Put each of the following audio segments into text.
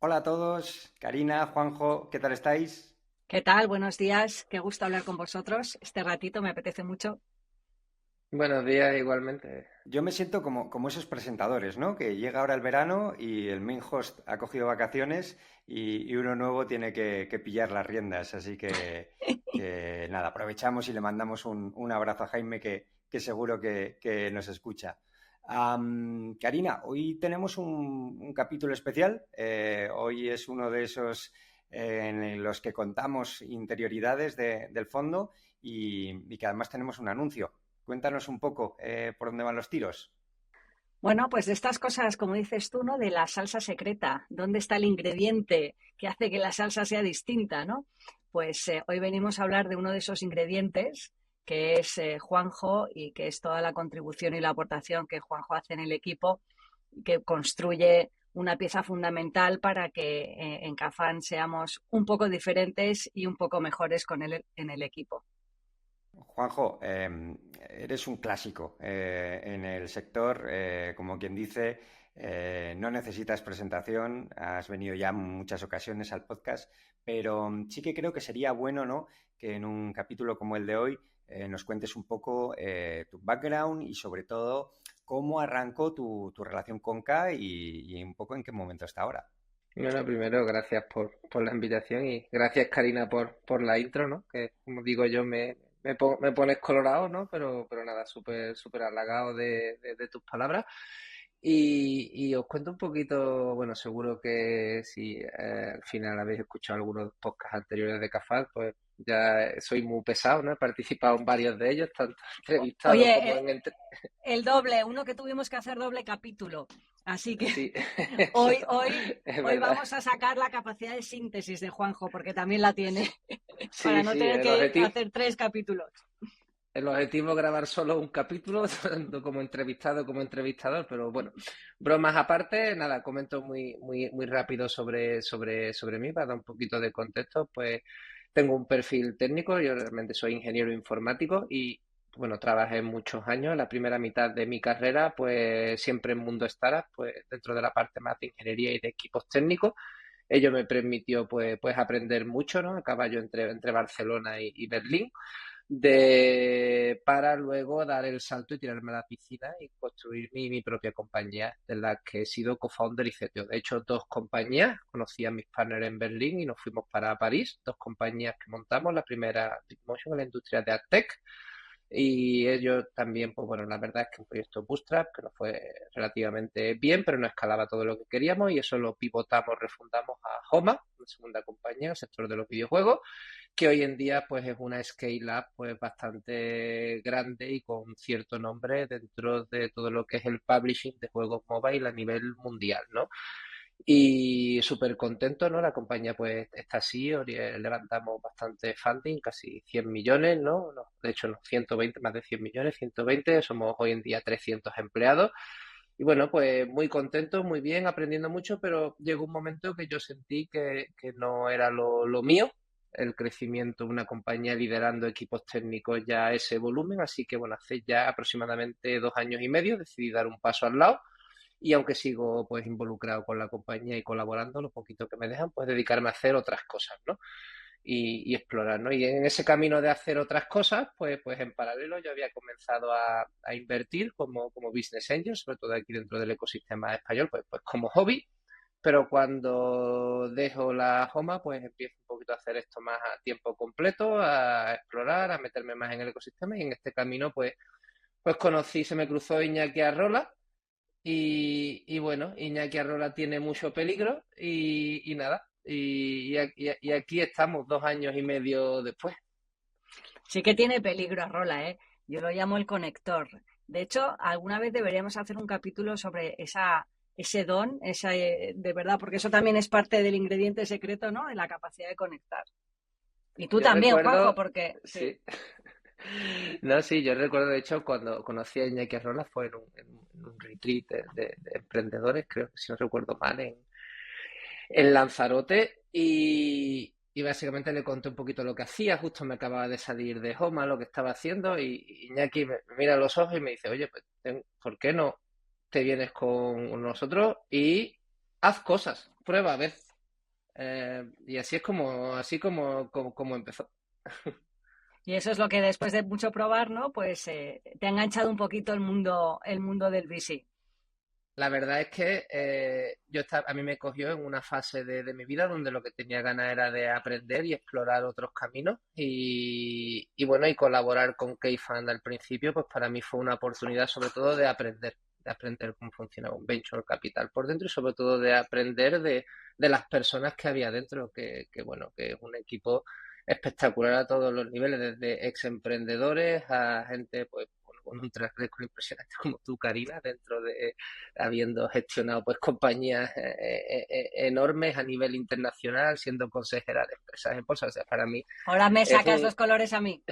Hola a todos, Karina, Juanjo, ¿qué tal estáis? ¿Qué tal? Buenos días. Qué gusto hablar con vosotros. Este ratito me apetece mucho. Buenos días, igualmente. Yo me siento como esos presentadores, ¿no? Que llega ahora el verano y el main host ha cogido vacaciones y uno nuevo tiene que pillar las riendas. Así que nada, aprovechamos y le mandamos un abrazo a Jaime que seguro que nos escucha. Karina, hoy tenemos un capítulo especial. Hoy es uno de esos en los que contamos interioridades del fondo y que además tenemos un anuncio. Cuéntanos un poco por dónde van los tiros. Bueno, pues de estas cosas, como dices tú, ¿no? De la salsa secreta. ¿Dónde está el ingrediente que hace que la salsa sea distinta, ¿no? Pues hoy venimos a hablar de uno de esos ingredientes, que es Juanjo, y que es toda la contribución y la aportación que Juanjo hace en el equipo, que construye una pieza fundamental para que en Cafán seamos un poco diferentes y un poco mejores con él en el equipo. Juanjo, eres un clásico en el sector, como quien dice, no necesitas presentación, has venido ya en muchas ocasiones al podcast, pero sí que creo que sería bueno, ¿no? Que en un capítulo como el de hoy nos cuentes un poco tu background y sobre todo cómo arrancó tu relación con K y un poco en qué momento está ahora. Bueno, primero, gracias por la invitación y gracias, Karina, por la intro, ¿no? Que, como digo yo, me pones colorado, ¿no? Pero nada, súper halagado de tus palabras. Y os cuento un poquito, bueno, seguro que si al final habéis escuchado algunos podcasts anteriores de Cafal, pues ya soy muy pesado, ¿no? He participado en varios de ellos, tanto entrevistados Oye, como en... el doble, uno que tuvimos que hacer doble capítulo. Así que Sí, eso hoy, hoy, es hoy verdad. vamos a sacar la capacidad de síntesis de Juanjo, porque también la tiene, para Sí, no sí, tener que hacer tres capítulos. el objetivo es grabar solo un capítulo, tanto como entrevistado como entrevistador, pero bueno, bromas aparte, nada, comento muy rápido sobre mí para dar un poquito de contexto. Pues tengo un perfil técnico, yo realmente soy ingeniero informático y bueno, trabajé muchos años. La primera mitad de mi carrera, pues siempre en mundo startup, pues dentro de la parte más de ingeniería y de equipos técnicos. Ello me permitió pues aprender mucho, ¿no? A caballo entre Barcelona y Berlín para luego dar el salto y tirarme a la piscina y construir mi propia compañía, de la que he sido co-founder y CTO. De hecho, dos compañías, conocí a mis partners en Berlín y nos fuimos para París, dos compañías que montamos, la primera Bitmotion en la industria de AdTech, y ellos también, pues bueno, la verdad es que un proyecto Bootstrap que nos fue relativamente bien, pero no escalaba todo lo que queríamos y eso lo pivotamos, refundamos a Homa, una segunda compañía en el sector de los videojuegos, que hoy en día pues es una scale-up pues bastante grande y con cierto nombre dentro de todo lo que es el publishing de juegos mobile a nivel mundial, ¿no? Y súper contento, ¿no? La compañía pues está así, levantamos bastante funding, casi 100 millones, ¿no? De hecho, no, 120, más de 100 millones, 120, somos hoy en día 300 empleados. Y bueno, pues muy contento, muy bien, aprendiendo mucho, pero llegó un momento que yo sentí que no era lo mío, el crecimiento de una compañía liderando equipos técnicos ya a ese volumen, así que bueno, hace ya aproximadamente 2 años y medio decidí dar un paso al lado y aunque sigo pues involucrado con la compañía y colaborando, lo poquito que me dejan, pues dedicarme a hacer otras cosas, ¿no? Y explorar, ¿no? Y en ese camino de hacer otras cosas, pues en paralelo yo había comenzado a invertir como business angel, sobre todo aquí dentro del ecosistema español, pues como hobby, pero cuando dejo la Homa, pues empiezo un poquito a hacer esto más a tiempo completo, a explorar, a meterme más en el ecosistema y en este camino, pues conocí, se me cruzó Iñaki Arrola y bueno, Iñaki Arrola tiene mucho peligro y nada, y aquí estamos 2 años y medio después. Sí que tiene peligro Rola, ¿eh? Yo lo llamo el conector. De hecho, alguna vez deberíamos hacer un capítulo sobre ese don, de verdad, porque eso también es parte del ingrediente secreto, ¿no? De la capacidad de conectar. Y tú Yo también, Juanjo, recuerdo, porque sí. sí, no, sí, yo recuerdo de hecho cuando conocí a Iñaki Arrola fue en un retreat de emprendedores, creo que si no recuerdo mal, en Lanzarote y básicamente le conté un poquito lo que hacía, justo me acababa de salir de Homa, lo que estaba haciendo y Iñaki me mira a los ojos y me dice, oye, pues, ¿por qué no te vienes con nosotros y haz cosas, prueba a ver? Y así es como empezó. Y eso es lo que después de mucho probar, ¿no? Pues te ha enganchado un poquito el mundo del VC. La verdad es que a mí me cogió en una fase de mi vida donde lo que tenía ganas era de aprender y explorar otros caminos y bueno, y colaborar con K-Fund al principio, pues para mí fue una oportunidad sobre todo de aprender cómo funciona un venture capital por dentro y sobre todo de aprender de las personas que había dentro, bueno, que es un equipo espectacular a todos los niveles, desde ex emprendedores a gente pues bueno, con un track record impresionante como tú, Karina, dentro de habiendo gestionado pues compañías enormes a nivel internacional, siendo consejera de empresas en bolsa. O sea, Ahora me es sacas un, los colores a mí.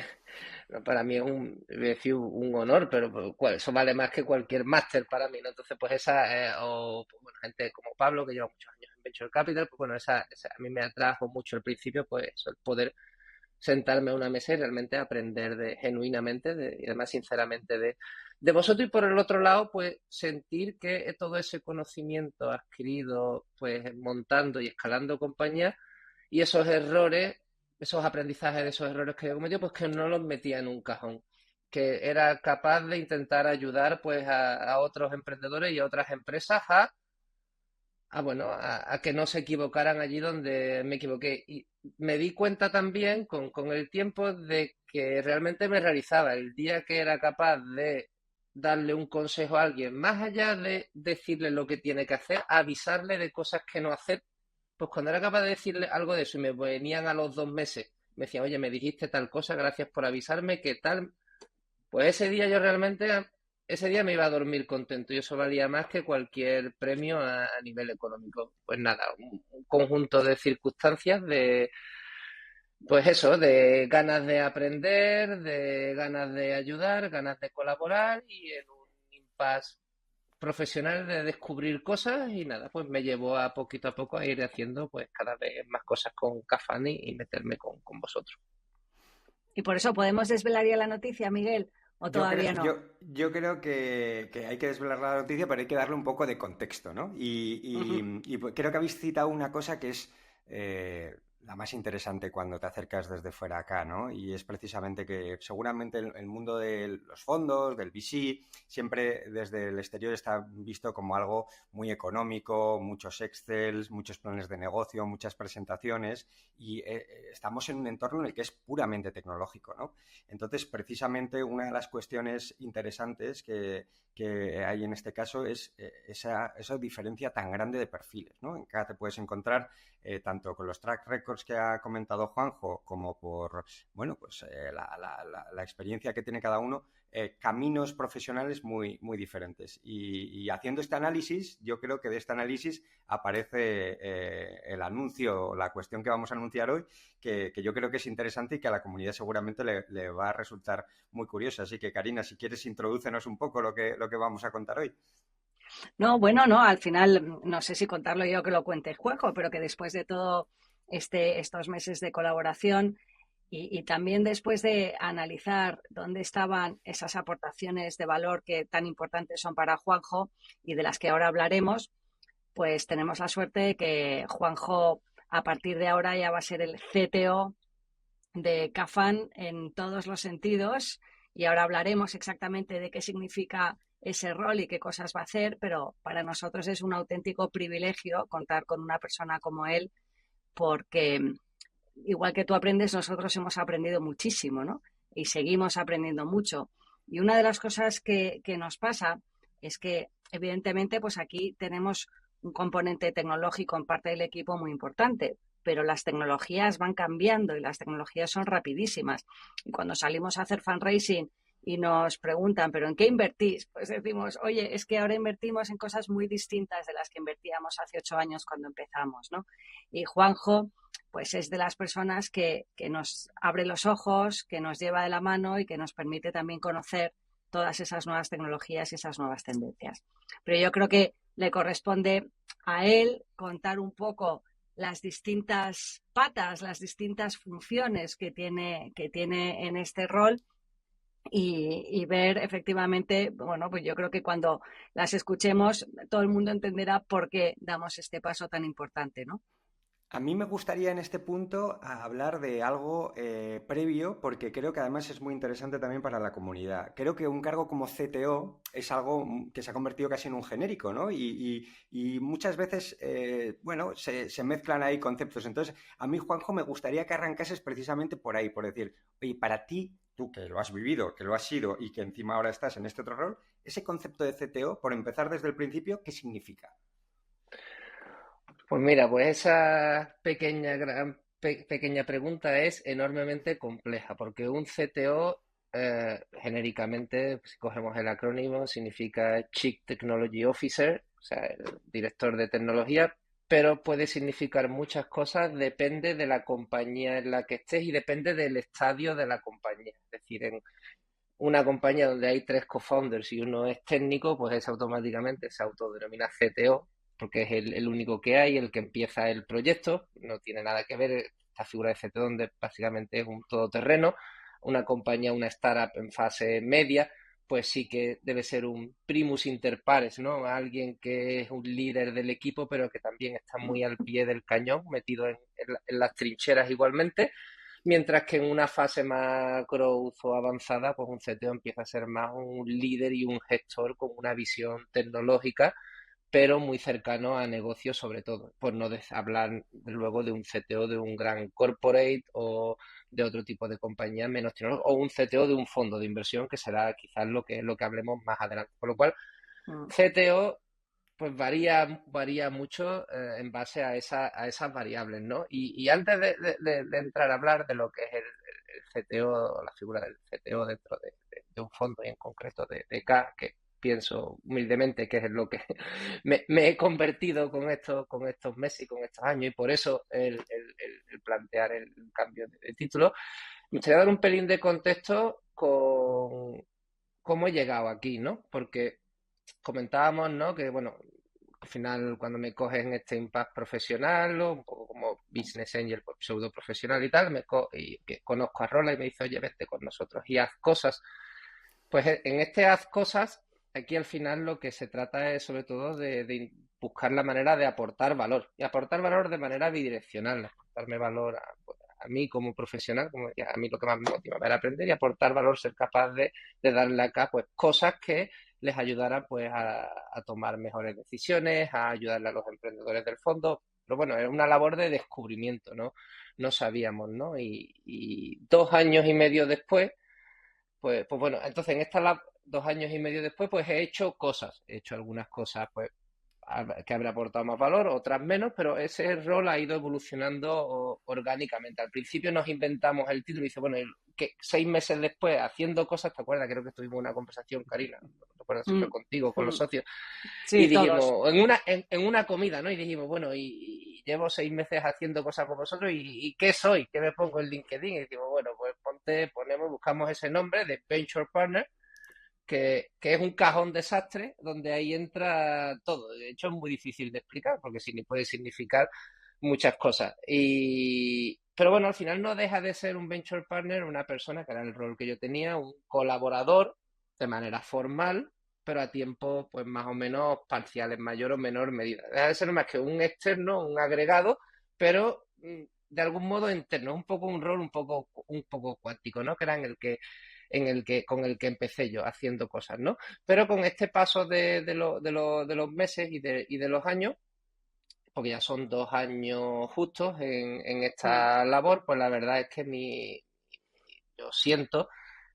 para mí es voy a decir, un honor, pero eso vale más que cualquier máster para mí, ¿no? Entonces, pues pues, bueno, gente como Pablo, que lleva muchos años en Venture Capital, pues bueno, esa a mí me atrajo mucho al principio, pues eso, el poder sentarme a una mesa y realmente aprender genuinamente y además sinceramente de vosotros y por el otro lado pues sentir que todo ese conocimiento adquirido pues montando y escalando compañías y esos errores, esos aprendizajes de esos errores que he cometido pues que no los metía en un cajón, que era capaz de intentar ayudar pues a otros emprendedores y a otras empresas bueno, a que no se equivocaran allí donde me equivoqué. Y me di cuenta también con el tiempo de que realmente me realizaba el día que era capaz de darle un consejo a alguien, más allá de decirle lo que tiene que hacer, avisarle de cosas que no hacer, pues cuando era capaz de decirle algo de eso y me venían a los 2 meses, me decían, oye, me dijiste tal cosa, gracias por avisarme, ¿qué tal? Pues ese día me iba a dormir contento y eso valía más que cualquier premio a nivel económico. Pues nada, un conjunto de circunstancias pues eso, de ganas de aprender, de ganas de ayudar, ganas de colaborar y en un impasse profesional de descubrir cosas y nada, pues me llevó a poquito a poco a ir haciendo pues cada vez más cosas con Cafani y meterme con vosotros. Y por eso podemos desvelar ya la noticia, Miguel, o Yo creo, todavía no. yo, yo creo que hay que desvelar la noticia, pero hay que darle un poco de contexto, ¿no? Ujú. Y pues creo que habéis citado una cosa que es la más interesante cuando te acercas desde fuera acá, ¿no? Y es precisamente que seguramente el mundo de los fondos, del VC, siempre desde el exterior está visto como algo muy económico, muchos Excels, muchos planes de negocio, muchas presentaciones, y estamos en un entorno en el que es puramente tecnológico, ¿no? Entonces, precisamente una de las cuestiones interesantes que hay en este caso es esa diferencia tan grande de perfiles, ¿no? En cada te puedes encontrar tanto con los track records que ha comentado Juanjo como por, bueno, pues la experiencia que tiene cada uno, caminos profesionales muy, muy diferentes. Y haciendo este análisis, yo creo que de este análisis aparece el anuncio, la cuestión que vamos a anunciar hoy, que yo creo que es interesante y que a la comunidad seguramente le va a resultar muy curiosa. Así que, Karina, si quieres, introdúcenos un poco lo que vamos a contar hoy. No, bueno, no, al final no sé si contarlo yo o que lo cuente el juego, pero que después de todo estos meses de colaboración y también después de analizar dónde estaban esas aportaciones de valor que tan importantes son para Juanjo y de las que ahora hablaremos, pues tenemos la suerte de que Juanjo a partir de ahora ya va a ser el CTO de Cafán en todos los sentidos y ahora hablaremos exactamente de qué significa ese rol y qué cosas va a hacer, pero para nosotros es un auténtico privilegio contar con una persona como él porque igual que tú aprendes, nosotros hemos aprendido muchísimo, ¿no? Y seguimos aprendiendo mucho. Y una de las cosas que nos pasa es que, evidentemente, pues aquí tenemos un componente tecnológico en parte del equipo muy importante, pero las tecnologías van cambiando y las tecnologías son rapidísimas. Y cuando salimos a hacer fundraising y nos preguntan, ¿pero en qué invertís? Pues decimos, oye, es que ahora invertimos en cosas muy distintas de las que invertíamos hace 8 años cuando empezamos, ¿no? Y Juanjo pues es de las personas que nos abre los ojos, que nos lleva de la mano y que nos permite también conocer todas esas nuevas tecnologías y esas nuevas tendencias. Pero yo creo que le corresponde a él contar un poco las distintas patas, las distintas funciones que tiene en este rol y ver efectivamente, bueno, pues yo creo que cuando las escuchemos todo el mundo entenderá por qué damos este paso tan importante, ¿no? A mí me gustaría en este punto hablar de algo previo, porque creo que además es muy interesante también para la comunidad. Creo que un cargo como CTO es algo que se ha convertido casi en un genérico, ¿no? Y muchas veces, bueno, se mezclan ahí conceptos. Entonces, a mí, Juanjo, me gustaría que arrancases precisamente por ahí, por decir, oye, para ti, tú que lo has vivido, que lo has sido y que encima ahora estás en este otro rol, ese concepto de CTO, por empezar desde el principio, ¿qué significa? Pues mira, pues esa pequeña pregunta es enormemente compleja, porque un CTO, genéricamente, si cogemos el acrónimo, significa Chief Technology Officer, o sea, el director de tecnología, pero puede significar muchas cosas, depende de la compañía en la que estés y depende del estadio de la compañía. Es decir, en una compañía donde hay tres co-founders y uno es técnico, pues es automáticamente se autodenomina CTO, porque es el único que hay, el que empieza el proyecto, no tiene nada que ver esta figura de CTO, donde básicamente es un todoterreno. Una compañía, una startup en fase media, pues sí que debe ser un primus inter pares, ¿no? Alguien que es un líder del equipo, pero que también está muy al pie del cañón, metido en las trincheras igualmente. Mientras que en una fase más growth o avanzada, pues un CTO empieza a ser más un líder y un gestor con una visión tecnológica, pero muy cercano a negocios sobre todo. Por no hablar luego de un CTO de un gran corporate o de otro tipo de compañía menos tecnológica, o un CTO de un fondo de inversión, que será quizás lo que hablemos más adelante. Por lo cual, Mm. CTO pues varía mucho en base a esas variables, ¿no? Y antes de entrar a hablar de lo que es el CTO, la figura del CTO dentro de un fondo y en concreto de K, que pienso humildemente que es lo que me he convertido con estos meses y con estos años, y por eso el plantear el cambio de título, me gustaría dar un pelín de contexto con cómo he llegado aquí, ¿no? Porque comentábamos, ¿no? Que bueno, al final cuando me coges en este impact profesional, ¿no? Un poco como business angel, pues, pseudo profesional y tal, y que conozco a Rola y me dice, oye, vente con nosotros y haz cosas. Pues en este haz cosas, aquí al final lo que se trata es sobre todo de buscar la manera de aportar valor, y aportar valor de manera bidireccional, aportarme valor pues, a mí como profesional, como decía, a mí lo que más me motiva era aprender y aportar valor, ser capaz de darle acá pues cosas que les ayudaran pues a tomar mejores decisiones, a ayudarle a los emprendedores del fondo. Pero bueno, es una labor de descubrimiento, ¿no? No sabíamos, ¿no? Y 2 años y medio después, pues bueno, entonces en esta lab, 2 años y medio después, pues he hecho cosas. He hecho algunas cosas, pues, que habrá aportado más valor, otras menos, pero ese rol ha ido evolucionando orgánicamente. Al principio nos inventamos el título y dice, bueno, que 6 meses después, haciendo cosas, ¿te acuerdas? Creo que tuvimos una conversación, Karina, no recuerdo si fue Mm, contigo, con los mm. socios, y Sí, todos. dijimos, en una comida, ¿no? Y dijimos, bueno, y llevo 6 meses haciendo cosas con vosotros, ¿y qué soy? ¿Qué me pongo en LinkedIn? Y decimos, bueno, pues buscamos ese nombre de Venture Partner, que es un cajón desastre donde ahí entra todo. De hecho, es muy difícil de explicar porque sí puede significar muchas cosas. Pero bueno, al final no deja de ser un venture partner, una persona que era el rol que yo tenía, un colaborador de manera formal, pero a tiempo pues más o menos parcial, en mayor o menor medida. Deja de ser más que un externo, un agregado, pero de algún modo interno, un poco un rol un poco cuántico, ¿no? Que era con el que empecé yo haciendo cosas, ¿no? Pero con este paso de los meses y de los años, porque ya son 2 años justos en Mm. esta labor, pues la verdad es que yo siento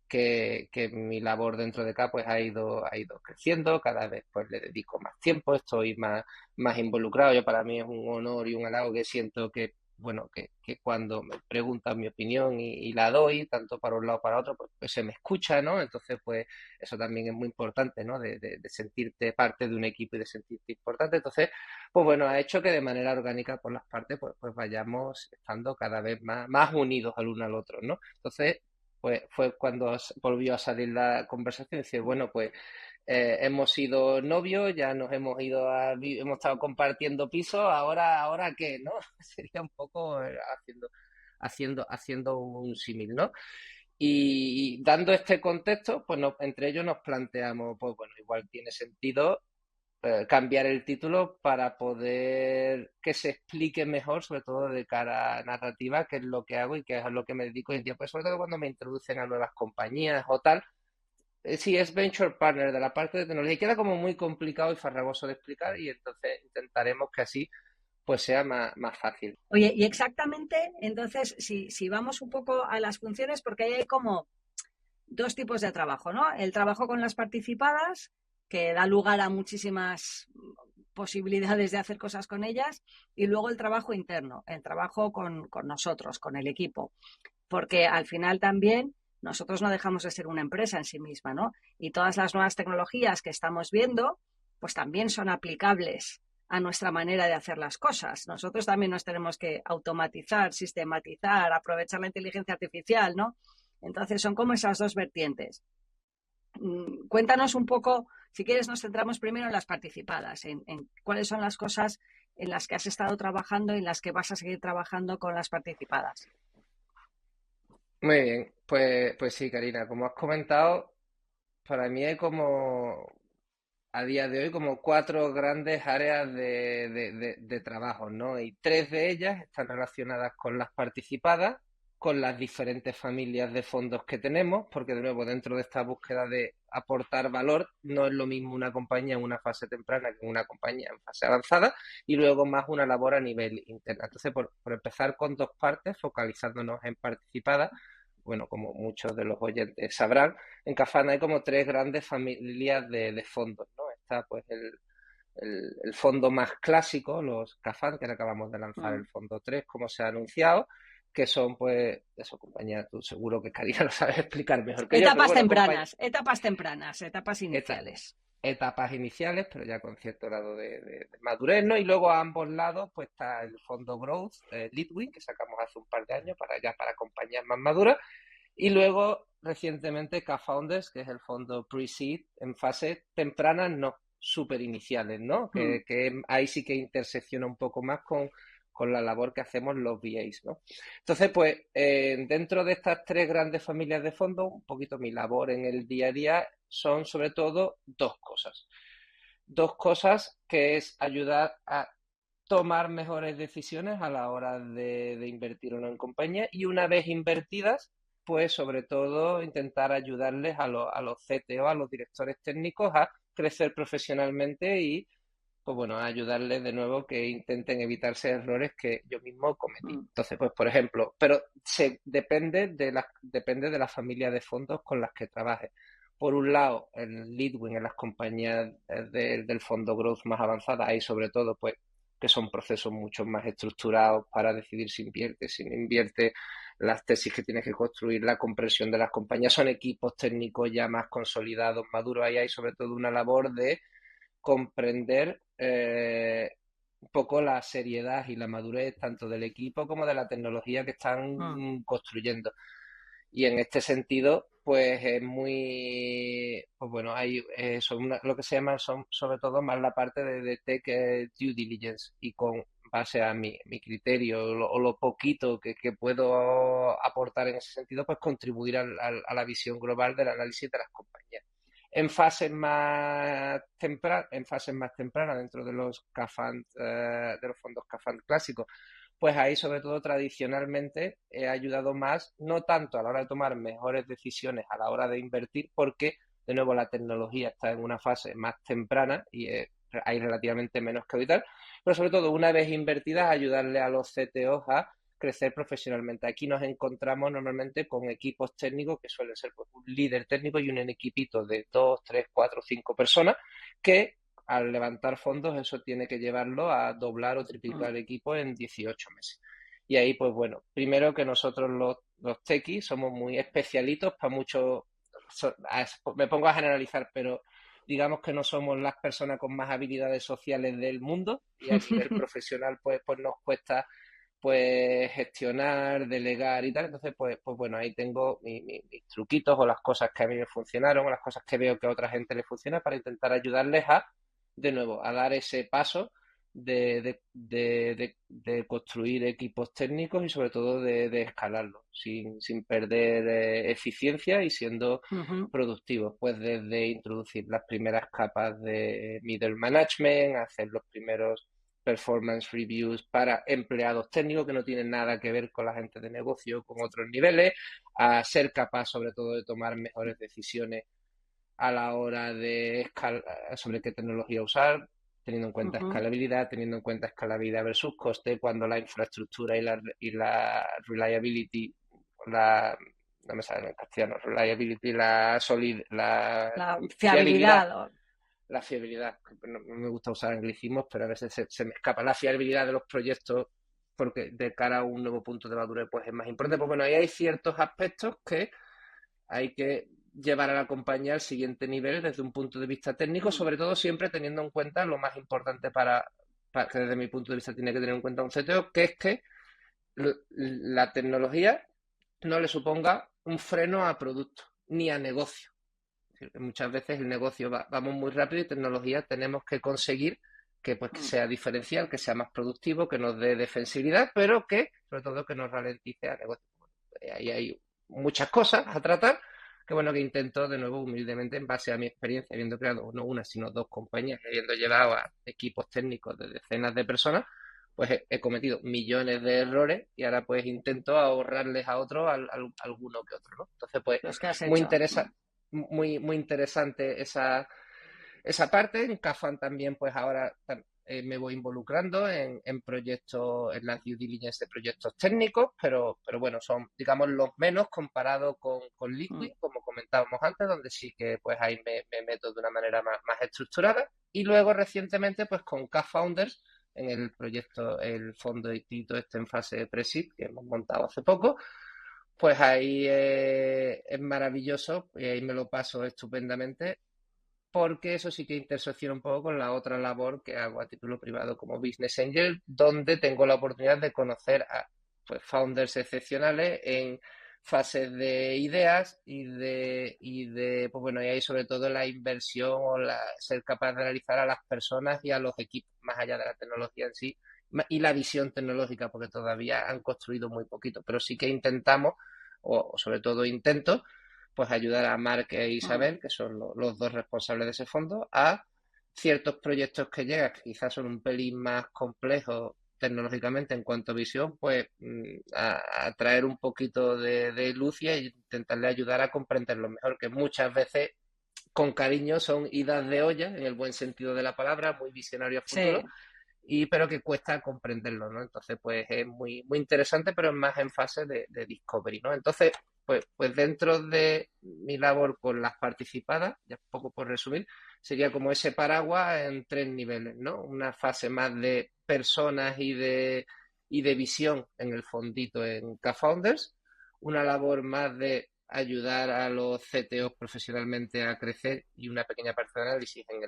que mi labor dentro de acá pues ha ido creciendo, cada vez pues le dedico más tiempo, estoy más involucrado. Yo, para mí es un honor y un halago que siento que, bueno, que cuando me preguntan mi opinión y la doy, tanto para un lado como para otro, pues se me escucha, ¿no? Entonces, pues eso también es muy importante, ¿no? De sentirte parte de un equipo y de sentirte importante. Entonces, pues bueno, ha hecho que de manera orgánica por las partes, pues vayamos estando cada vez más unidos al uno al otro, ¿no? Entonces, pues fue cuando volvió a salir la conversación y decir, bueno, pues hemos sido novios, ya nos hemos ido hemos estado compartiendo pisos, ahora qué, ¿no? Sería un poco haciendo un símil, ¿no? Y dando este contexto, pues entre ellos nos planteamos, pues bueno, igual tiene sentido cambiar el título para poder que se explique mejor, sobre todo de cara a narrativa, qué es lo que hago y qué es a lo que me dedico hoy en día. Pues sobre todo cuando me introducen a nuevas compañías o tal, sí, es Venture Partner de la parte de tecnología. Queda como muy complicado y farragoso de explicar y entonces intentaremos que así pues sea más fácil. Oye, y exactamente, entonces, si vamos un poco a las funciones, porque ahí hay como dos tipos de trabajo, ¿no? El trabajo con las participadas, que da lugar a muchísimas posibilidades de hacer cosas con ellas, y luego el trabajo interno, el trabajo con nosotros, con el equipo, porque al final también nosotros no dejamos de ser una empresa en sí misma, ¿no? Y todas las nuevas tecnologías que estamos viendo, pues también son aplicables a nuestra manera de hacer las cosas. Nosotros también nos tenemos que automatizar, sistematizar, aprovechar la inteligencia artificial, ¿no? Entonces son como esas dos vertientes. Cuéntanos un poco, si quieres nos centramos primero en las participadas, en cuáles son las cosas en las que has estado trabajando y en las que vas a seguir trabajando con las participadas. Muy bien, pues sí, Karina, como has comentado, para mí hay como a día de hoy como cuatro grandes áreas de trabajo, ¿no? Y tres de ellas están relacionadas con las participadas, con las diferentes familias de fondos que tenemos, porque de nuevo dentro de esta búsqueda de aportar valor no es lo mismo una compañía en una fase temprana que una compañía en fase avanzada y luego más una labor a nivel interno. Entonces, por empezar con dos partes, focalizándonos en participadas, bueno, como muchos de los oyentes sabrán, en Cafán hay como tres grandes familias de fondos, ¿no? Está pues el fondo más clásico, los Cafán, que ahora acabamos de lanzar el fondo 3, como se ha anunciado, que son pues, eso, compañía, tú seguro que Karina lo sabes explicar mejor que yo, pero Etapas bueno, tempranas, etapas eta- iniciales. etapas iniciales, pero ya con cierto grado de madurez, ¿no? Y luego a ambos lados pues está el fondo Growth, Leadwing, que sacamos hace un par de años para compañías más maduras, y luego, recientemente, K-Founders, que es el fondo pre-seed en fase temprana, no, súper iniciales, ¿no? Que ahí sí que intersecciona un poco más con la labor que hacemos los VAs, ¿no? Entonces, pues, dentro de estas tres grandes familias de fondos, un poquito mi labor en el día a día son sobre todo dos cosas. Dos cosas que es ayudar a tomar mejores decisiones a la hora de invertir o no en compañía y una vez invertidas, pues sobre todo intentar ayudarles a los CTO, a los directores técnicos a crecer profesionalmente y pues bueno, a ayudarles de nuevo que intenten evitarse errores que yo mismo cometí. Entonces, pues por ejemplo, pero depende de la familia de fondos con las que trabajes. Por un lado, en Leadwing, en las compañías del fondo growth más avanzadas, hay sobre todo pues que son procesos mucho más estructurados para decidir si no invierte, las tesis que tienes que construir, la comprensión de las compañías, son equipos técnicos ya más consolidados, maduros. Ahí hay sobre todo una labor de comprender un poco la seriedad y la madurez tanto del equipo como de la tecnología que están construyendo. Y en este sentido, pues es muy, pues bueno, hay lo que se llama son sobre todo más la parte de tech due diligence y con base a mi criterio o lo poquito que puedo aportar en ese sentido, pues contribuir a la visión global del análisis de las compañías. En fases más tempranas dentro de los CAFAN, de los fondos CAFAN clásicos, pues ahí sobre todo tradicionalmente he ayudado más, no tanto a la hora de tomar mejores decisiones a la hora de invertir, porque de nuevo la tecnología está en una fase más temprana y hay relativamente menos que auditar, pero sobre todo una vez invertidas ayudarle a los CTOs a crecer profesionalmente. Aquí nos encontramos normalmente con equipos técnicos que suelen ser pues, un líder técnico y un equipito de 2, 3, 4, 5 personas que al levantar fondos eso tiene que llevarlo a doblar o triplicar el equipo en 18 meses. Y ahí, pues bueno, primero que nosotros los techies somos muy especialitos para muchos, me pongo a generalizar, pero digamos que no somos las personas con más habilidades sociales del mundo y a nivel profesional pues nos cuesta pues gestionar, delegar y tal. Entonces, pues bueno, ahí tengo mis truquitos o las cosas que a mí me funcionaron o las cosas que veo que a otra gente le funciona para intentar ayudarles a, de nuevo, a dar ese paso de construir equipos técnicos y sobre todo de escalarlos sin perder eficiencia y siendo Ujú, productivos. Pues desde introducir las primeras capas de middle management, hacer los primeros performance reviews para empleados técnicos que no tienen nada que ver con la gente de negocio, con otros niveles, a ser capaz sobre todo de tomar mejores decisiones a la hora de sobre qué tecnología usar, ujú. teniendo en cuenta escalabilidad versus coste, cuando la infraestructura y la reliability, la, no me sale en castellano, reliability, La fiabilidad, fiabilidad. la fiabilidad, no me gusta usar anglicismos, pero a veces se me escapa la fiabilidad de los proyectos porque de cara a un nuevo punto de madurez pues es más importante. Pues bueno, ahí hay ciertos aspectos que hay que llevar a la compañía al siguiente nivel desde un punto de vista técnico, Mm, sobre todo siempre teniendo en cuenta lo más importante para que desde mi punto de vista tiene que tener en cuenta un CTO, que es que la tecnología no le suponga un freno a producto ni a negocio. Es decir, que muchas veces el negocio vamos muy rápido y tecnología tenemos que conseguir que mm. sea diferencial, que sea más productivo, que nos dé defensibilidad, pero que sobre todo que nos ralentice a negocio. Ahí hay muchas cosas a tratar que bueno, que intento de nuevo humildemente en base a mi experiencia, habiendo creado no una, sino dos compañías, habiendo llevado a equipos técnicos de decenas de personas, pues he cometido millones de errores y ahora pues intento ahorrarles a otros alguno que otro, ¿no? Entonces pues Los que has muy hecho. interesa, muy interesante esa parte. En Cafan también, pues ahora me voy involucrando en proyectos, en las due diligence de proyectos técnicos, pero bueno, son, digamos, los menos comparado con Mm, Liquid, como comentábamos antes, donde sí que pues ahí me meto de una manera más estructurada. Y luego recientemente, pues con K-Founders, en el proyecto, el fondo de Tito este en fase pre-seed, que hemos montado hace poco, pues ahí es maravilloso y ahí me lo paso estupendamente porque eso sí que intersecciona un poco con la otra labor que hago a título privado como Business Angel, donde tengo la oportunidad de conocer a pues, founders excepcionales en fases de ideas y de pues bueno, y ahí sobre todo la inversión o ser capaz de analizar a las personas y a los equipos, más allá de la tecnología en sí, y la visión tecnológica, porque todavía han construido muy poquito, pero sí que intentamos, o sobre todo intento, pues ayudar a Mark e mm. Isabel, que son los dos responsables de ese fondo, a ciertos proyectos que llegan, que quizás son un pelín más complejos tecnológicamente en cuanto a visión, pues a traer un poquito de luz y a intentarle ayudar a comprenderlo mejor, que muchas veces con cariño son idas de olla, en el buen sentido de la palabra, muy visionario a futuro, Sí. pero que cuesta comprenderlo, ¿no? Entonces, pues es muy interesante, pero es más en fase de discovery, ¿no? Entonces, pues dentro de mi labor con las participadas, ya un poco por resumir, sería como ese paraguas en tres niveles, ¿no? Una fase más de personas y de visión en el fondito en K-Founders, una labor más de ayudar a los CTOs profesionalmente a crecer y una pequeña parte de análisis en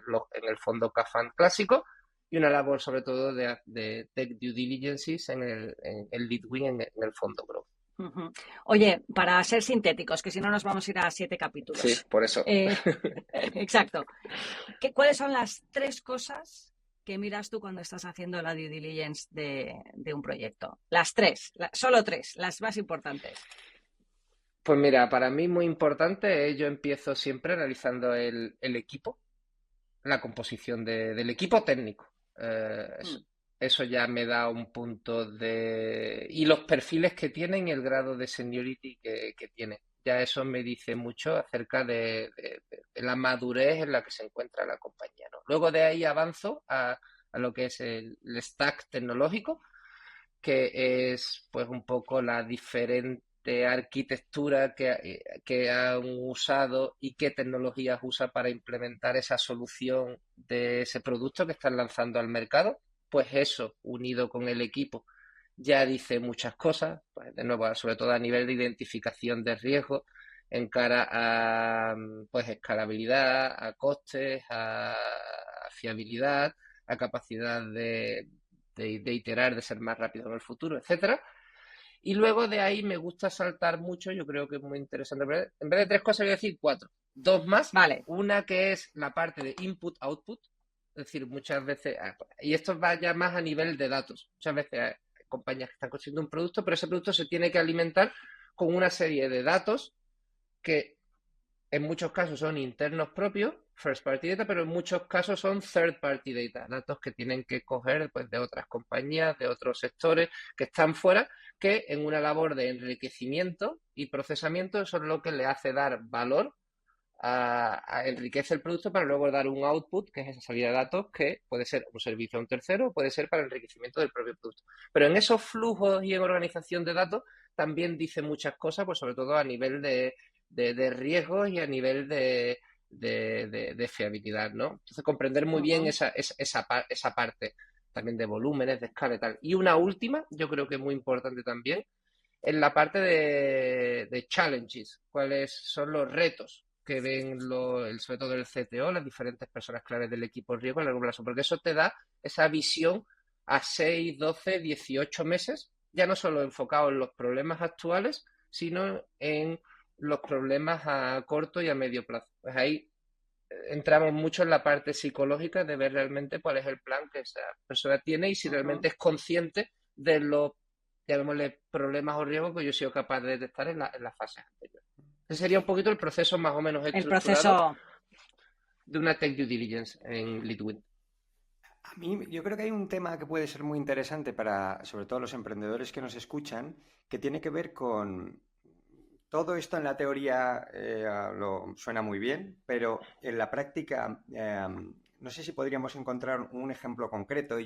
el fondo K-Fund clásico, y una labor sobre todo de tech due diligences en el lead wing en el fondo growth. Ujú. Oye, para ser sintéticos, que si no nos vamos a ir a 7 capítulos. Sí, por eso. Eh, exacto. ¿Cuáles son las 3 cosas que miras tú cuando estás haciendo la due diligence de un proyecto? Las tres, solo tres, las más importantes. Pues mira, para mí muy importante yo empiezo siempre analizando el equipo, la composición del equipo técnico. Eso, Mm, eso ya me da un punto y los perfiles que tienen y el grado de seniority que tienen. Ya eso me dice mucho acerca de la madurez en la que se encuentra la compañía, ¿no? Luego de ahí avanzo a lo que es el stack tecnológico, que es pues un poco la diferente arquitectura que han usado y qué tecnologías usa para implementar esa solución de ese producto que están lanzando al mercado. Pues eso, unido con el equipo, ya dice muchas cosas, pues de nuevo, sobre todo a nivel de identificación de riesgos en cara a pues escalabilidad, a costes, a fiabilidad, a capacidad de iterar, de ser más rápido en el futuro, etcétera. Y luego de ahí me gusta saltar mucho, yo creo que es muy interesante. En vez de tres cosas, voy a decir cuatro. Dos más. vale. Una que es la parte de input-output, Es decir, muchas veces, y esto va ya más a nivel de datos, muchas veces hay compañías que están construyendo un producto, pero ese producto se tiene que alimentar con una serie de datos que en muchos casos son internos propios, first party data, pero en muchos casos son third party data, datos que tienen que coger pues, de otras compañías, de otros sectores que están fuera, que en una labor de enriquecimiento y procesamiento eso es lo que le hace dar valor enriquece el producto para luego dar un output, que es esa salida de datos, que puede ser un servicio a un tercero o puede ser para el enriquecimiento del propio producto. Pero en esos flujos y en organización de datos también dice muchas cosas, pues sobre todo a nivel de riesgos y a nivel de fiabilidad, ¿no? Entonces comprender muy bien esa parte también de volúmenes, de escala y tal. Y una última, yo creo que es muy importante también, en la parte de challenges, cuáles son los retos que ven sobre todo el CTO, las diferentes personas claves del equipo riesgo a largo plazo, porque eso te da esa visión a 6, 12, 18 meses, ya no solo enfocado en los problemas actuales, sino en los problemas a corto y a medio plazo. Pues ahí entramos mucho en la parte psicológica de ver realmente cuál es el plan que esa persona tiene y si realmente es consciente de los, llamémosle, problemas o riesgos que yo he sido capaz de detectar en las fases anteriores. Ese sería un poquito el proceso más o menos El estructurado proceso. de una tech due diligence en Leadwin. A mí, yo creo que hay un tema que puede ser muy interesante para, sobre todo, los emprendedores que nos escuchan, que tiene que ver con todo esto en la teoría suena muy bien, pero en la práctica no sé si podríamos encontrar un ejemplo concreto.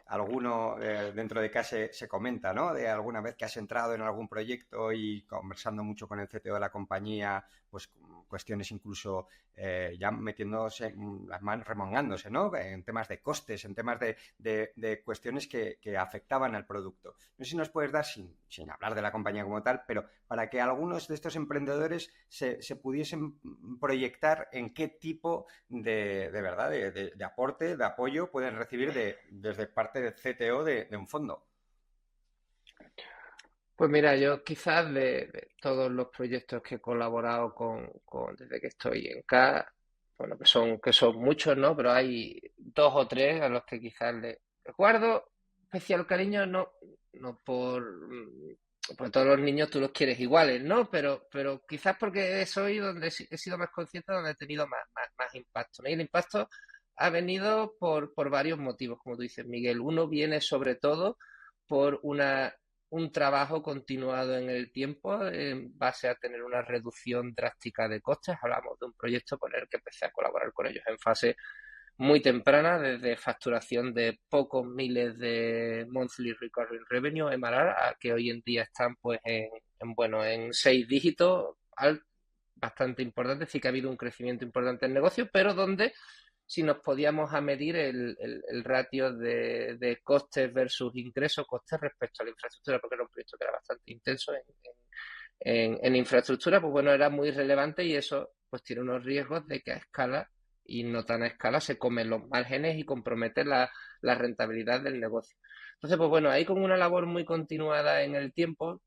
Alguno dentro de casa se comenta, ¿no? De alguna vez que has entrado en algún proyecto y conversando mucho con el CTO de la compañía, pues cuestiones incluso ya metiéndose las manos, remangándose, ¿no? En temas de costes, en temas de cuestiones que afectaban al producto. No sé si nos puedes dar, sin hablar de la compañía como tal, pero para que algunos de estos emprendedores se pudiesen proyectar en qué tipo de verdad, de aporte, de apoyo pueden recibir desde parte del CTO de un fondo. Pues mira, yo quizás de todos los proyectos que he colaborado desde que estoy en K, bueno, que son muchos, ¿no? Pero hay 2 o 3 a los que quizás le guardo especial cariño, no por todos los niños tú los quieres iguales, ¿no? Pero quizás porque soy donde he sido más consciente, donde he tenido más impacto, ¿no? Y el impacto ha venido por varios motivos, como tú dices, Miguel. Uno viene sobre todo por un trabajo continuado en el tiempo en base a tener una reducción drástica de costes. Hablamos de un proyecto con el que empecé a colaborar con ellos en fase muy temprana, desde facturación de pocos miles de monthly recurring revenue, MRR, a que hoy en día están pues en 6 dígitos, bastante importante. Sí que ha habido un crecimiento importante en negocio, pero donde si nos podíamos a medir el ratio de costes versus ingresos, costes respecto a la infraestructura, porque era un proyecto que era bastante intenso en infraestructura, pues bueno, era muy relevante y eso pues tiene unos riesgos de que a escala y no tan a escala se comen los márgenes y compromete la rentabilidad del negocio. Entonces, pues bueno, ahí con una labor muy continuada en el tiempo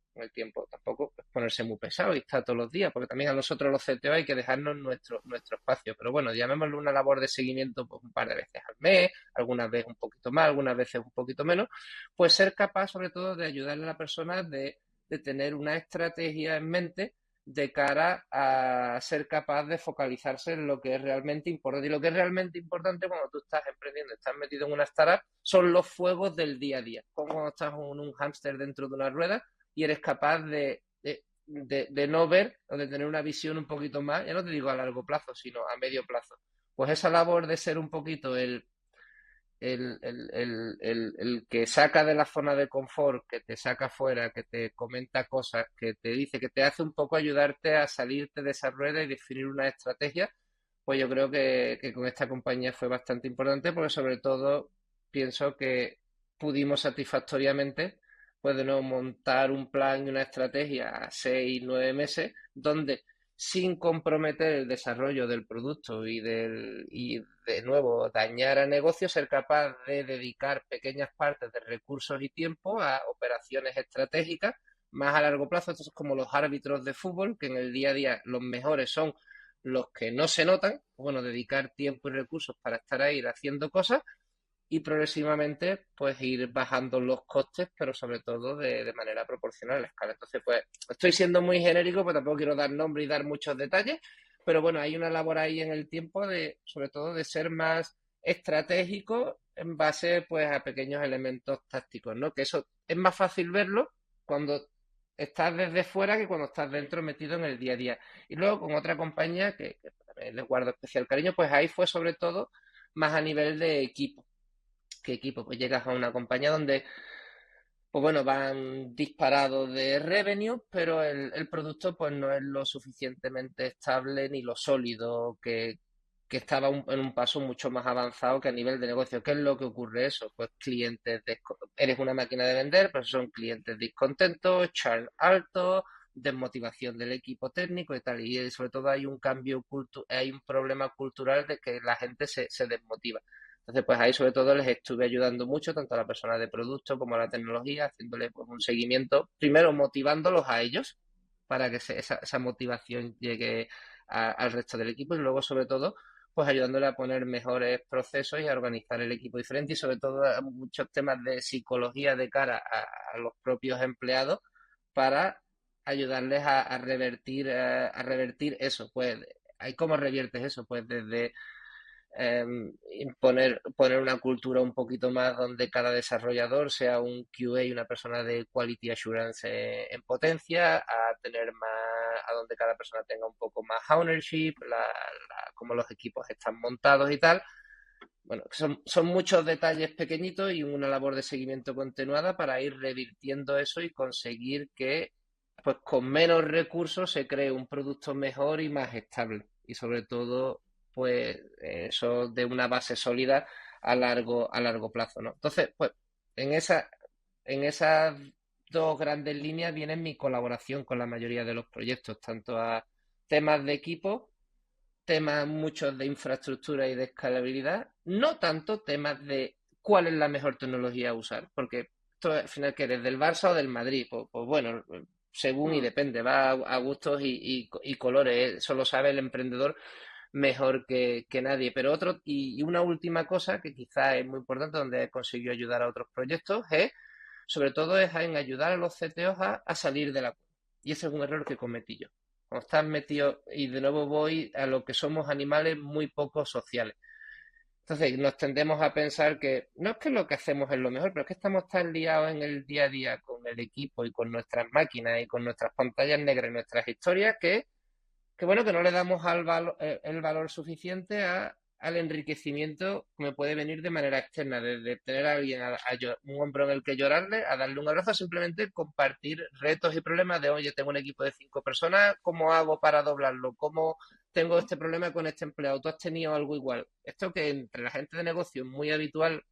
tampoco pues, ponerse muy pesado y estar todos los días, porque también a nosotros los CTO hay que dejarnos nuestro espacio. Pero bueno, llamémoslo una labor de seguimiento pues, un par de veces al mes, algunas veces un poquito más, algunas veces un poquito menos, pues ser capaz sobre todo de ayudarle a la persona de tener una estrategia en mente de cara a ser capaz de focalizarse en lo que es realmente importante. Y lo que es realmente importante cuando tú estás emprendiendo, estás metido en una startup, son los fuegos del día a día. Como cuando estás en un hámster dentro de una rueda y eres capaz de no ver o de tener una visión un poquito más, ya no te digo a largo plazo, sino a medio plazo. Pues esa labor de ser un poquito el que saca de la zona de confort, que te saca fuera, que te comenta cosas, que te dice, que te hace un poco ayudarte a salirte de esa rueda y definir una estrategia, pues yo creo que con esta compañía fue bastante importante porque sobre todo pienso que pudimos satisfactoriamente pues de nuevo montar un plan y una estrategia a 6, 9 meses donde sin comprometer el desarrollo del producto y de nuevo dañar a negocios, ser capaz de dedicar pequeñas partes de recursos y tiempo a operaciones estratégicas más a largo plazo. Esto es como los árbitros de fútbol, que en el día a día los mejores son los que no se notan, bueno, dedicar tiempo y recursos para estar ahí haciendo cosas y progresivamente pues ir bajando los costes, pero sobre todo de manera proporcional a la escala. Entonces, pues estoy siendo muy genérico, pues tampoco quiero dar nombre y dar muchos detalles, pero bueno, hay una labor ahí en el tiempo de, sobre todo, de ser más estratégico en base pues a pequeños elementos tácticos, ¿no? Que eso es más fácil verlo cuando estás desde fuera que cuando estás dentro metido en el día a día. Y luego con otra compañía que también les guardo especial cariño, pues ahí fue sobre todo más a nivel de equipo. ¿Qué equipo? Pues llegas a una compañía donde, pues bueno, van disparados de revenue, pero el producto pues no es lo suficientemente estable ni lo sólido que estaba en un paso mucho más avanzado que a nivel de negocio. ¿Qué es lo que ocurre eso? Pues eres una máquina de vender, pero son clientes descontentos, churn alto, desmotivación del equipo técnico y tal. Y sobre todo hay un hay un problema cultural de que la gente se desmotiva. Entonces, pues ahí sobre todo les estuve ayudando mucho, tanto a la persona de producto como a la tecnología, haciéndole pues un seguimiento, primero motivándolos a ellos para que esa motivación llegue al resto del equipo y luego sobre todo pues ayudándole a poner mejores procesos y a organizar el equipo diferente y sobre todo a muchos temas de psicología de cara a los propios empleados para ayudarles a revertir eso. Pues, ¿cómo reviertes eso? Pues desde poner una cultura un poquito más donde cada desarrollador sea un QA y una persona de Quality Assurance en potencia, a tener más, a donde cada persona tenga un poco más ownership, cómo los equipos están montados y tal. Bueno, son muchos detalles pequeñitos y una labor de seguimiento continuada para ir revirtiendo eso y conseguir que pues con menos recursos se cree un producto mejor y más estable. Y sobre todo, pues eso de una base sólida a largo plazo, ¿no? Entonces, pues en en esas dos grandes líneas viene mi colaboración con la mayoría de los proyectos, tanto a temas de equipo, temas muchos de infraestructura y de escalabilidad, no tanto temas de cuál es la mejor tecnología a usar, porque esto al final que eres del Barça o del Madrid, pues bueno, según y Mm. depende, va a gustos y colores, eso lo sabe el emprendedor mejor que nadie. Pero y una última cosa que quizás es muy importante, donde he conseguido ayudar a otros proyectos, sobre todo es en ayudar a los CTOs a salir de la cueva. Y ese es un error que cometí yo. Cuando estás metido, y de nuevo voy a lo que somos animales muy poco sociales. Entonces nos tendemos a pensar que no es que lo que hacemos es lo mejor, pero es que estamos tan liados en el día a día con el equipo y con nuestras máquinas y con nuestras pantallas negras y nuestras historias que bueno, que no le damos el valor suficiente al enriquecimiento que me puede venir de manera externa, de tener a alguien, un hombro en el que llorarle, a darle un abrazo, simplemente compartir retos y problemas de, oye, tengo un equipo de 5 personas, ¿cómo hago para doblarlo? ¿Cómo tengo este problema con este empleado? ¿Tú has tenido algo igual? Esto que entre la gente de negocio es muy habitual,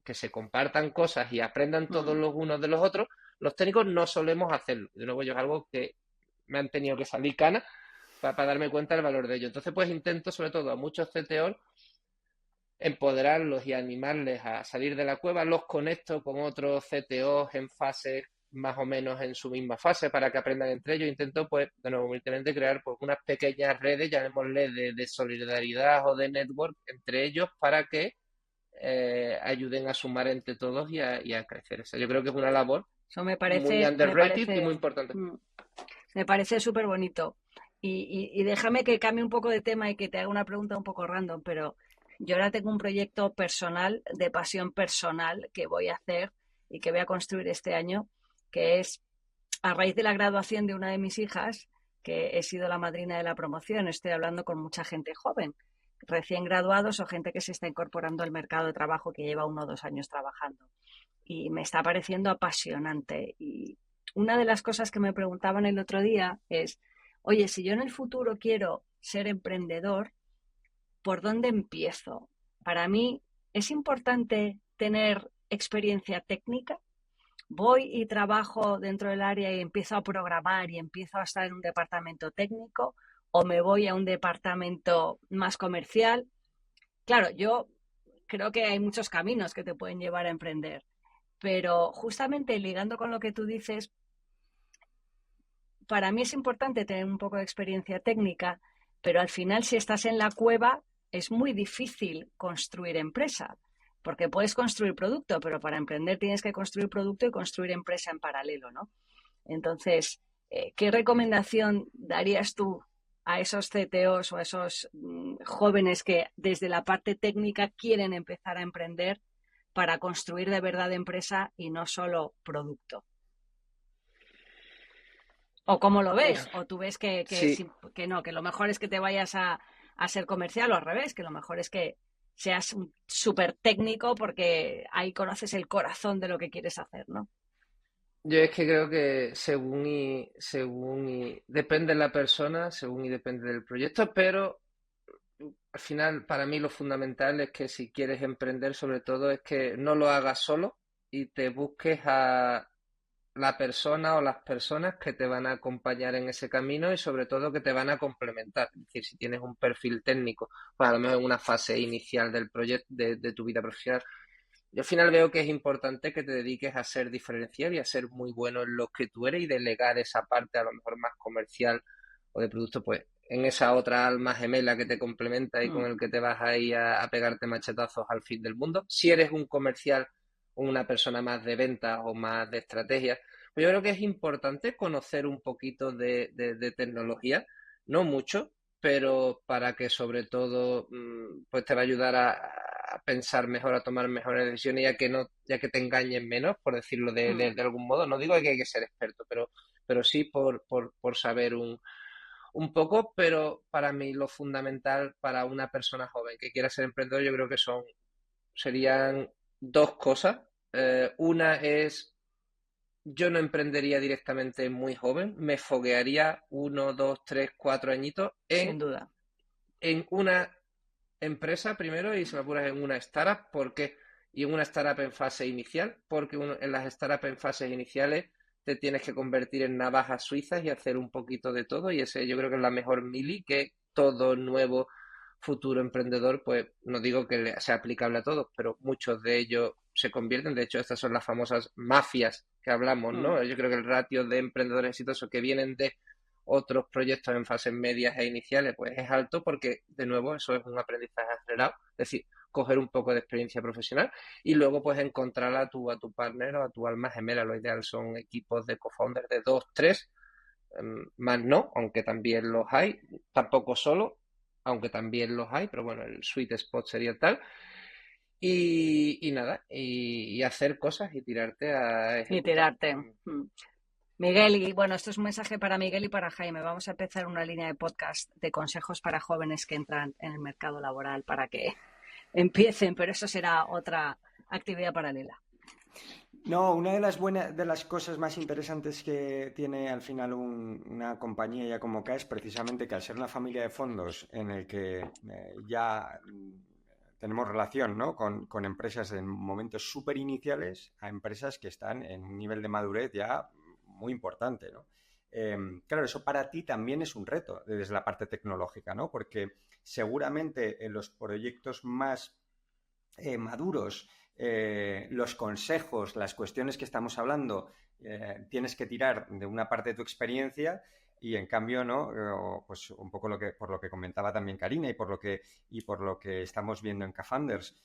que se compartan cosas y aprendan todos Mm. los unos de los otros, los técnicos no solemos hacerlo. De nuevo, yo es algo que me han tenido que salir canas para darme cuenta del valor de ello. Entonces, pues intento, sobre todo, a muchos CTO empoderarlos y animarles a salir de la cueva. Los conecto con otros CTOs en fases más o menos en su misma fase para que aprendan entre ellos. Intento, pues, de nuevo, humildemente crear pues, unas pequeñas redes, llamémosle de solidaridad o de network entre ellos para que ayuden a sumar entre todos y a crecer. O sea, yo creo que es una labor Eso muy underrated y muy importante. mm, me parece súper bonito. Y déjame que cambie un poco de tema y que te haga una pregunta un poco random, pero yo ahora tengo un proyecto personal, de pasión personal, que voy a hacer y que voy a construir este año, que es a raíz de la graduación de una de mis hijas, que he sido la madrina de la promoción. Estoy hablando con mucha gente joven, recién graduados o gente que se está incorporando al mercado de trabajo, que lleva 1 o 2 años trabajando. Y me está pareciendo apasionante. Y una de las cosas que me preguntaban el otro día es, oye, si yo en el futuro quiero ser emprendedor, ¿por dónde empiezo? Para mí es importante tener experiencia técnica. Voy y trabajo dentro del área y empiezo a programar y empiezo a estar en un departamento técnico, o me voy a un departamento más comercial. Claro, yo creo que hay muchos caminos que te pueden llevar a emprender, pero justamente ligando con lo que tú dices, para mí es importante tener un poco de experiencia técnica, Pero al final, si estás en la cueva, es muy difícil construir empresa, porque puedes construir producto, pero para emprender tienes que construir producto y construir empresa en paralelo, ¿no? Entonces, ¿qué recomendación darías tú a esos CTOs o a esos jóvenes que desde la parte técnica quieren empezar a emprender para construir de verdad empresa y no solo producto? ¿O cómo lo ves? ¿O tú ves Sí, que no, que lo mejor es que te vayas a ser comercial o al revés, que lo mejor es que seas un súper técnico porque ahí conoces el corazón de lo que quieres hacer, ¿no? yo es que creo que según y depende de la persona, según y depende del proyecto, pero al final para mí lo fundamental es que si quieres emprender sobre todo es que no lo hagas solo y te busques a la persona o las personas que te van a acompañar en ese camino y sobre todo que te van a complementar. Es decir, si tienes un perfil técnico, pues a lo mejor en una fase inicial del proyecto de tu vida profesional, yo al final veo que es importante que te dediques a ser diferencial y a ser muy bueno en lo que tú eres y delegar esa parte a lo mejor más comercial o de producto, pues en esa otra alma gemela que te complementa y con Mm. el que te vas ahí a pegarte machetazos al fin del mundo. Si eres un comercial o una persona más de venta o más de estrategia, pues yo creo que es importante conocer un poquito de tecnología, no mucho, pero para que sobre todo pues te va a ayudar a pensar mejor, a tomar mejores decisiones, ya que te engañen menos, por decirlo Mm. de algún modo. No digo que hay que ser experto, pero sí por saber un poco, pero para mí lo fundamental para una persona joven que quiera ser emprendedor, yo creo que serían dos cosas. Una es, yo no emprendería directamente muy joven, me foguearía 1, 2, 3, 4 añitos Sin duda. en una empresa primero y si me apuras en una startup, porque y en una startup en fase inicial, porque en las startups en fases iniciales te tienes que convertir en navajas suizas y hacer un poquito de todo y ese yo creo que es la mejor mili que todo nuevo futuro emprendedor, pues no digo que sea aplicable a todos, pero muchos de ellos se convierten, de hecho estas son las famosas mafias que hablamos, Mm. ¿no? Yo creo que el ratio de emprendedores exitosos que vienen de otros proyectos en fases medias e iniciales, pues es alto porque, de nuevo, eso es un aprendizaje acelerado, es decir, coger un poco de experiencia profesional y luego pues encontrar a tu partner o a tu alma gemela. Lo ideal son equipos de co-founders de dos, tres, más no, aunque también los hay, tampoco solo, aunque también los hay, pero bueno, el sweet spot sería tal. Y nada, y hacer cosas y tirarte a Y ejecutar. tirarte. Mm. Miguel, y bueno, esto es un mensaje para Miguel y para Jaime. Vamos a empezar una línea de podcast de consejos para jóvenes que entran en el mercado laboral para que empiecen, pero eso será otra actividad paralela. No, una de de las cosas más interesantes que tiene al final una compañía ya como K es precisamente que al ser una familia de fondos en el que ya tenemos relación, ¿no? con empresas en momentos súper iniciales a empresas que están en un nivel de madurez ya muy importante, ¿no? Claro, eso para ti también es un reto desde la parte tecnológica, ¿no? Porque seguramente en los proyectos más maduros, los consejos, las cuestiones que estamos hablando, tienes que tirar de una parte de tu experiencia y en cambio, ¿no? Pues un poco por lo que comentaba también Karina y por lo que estamos viendo en Cafunders,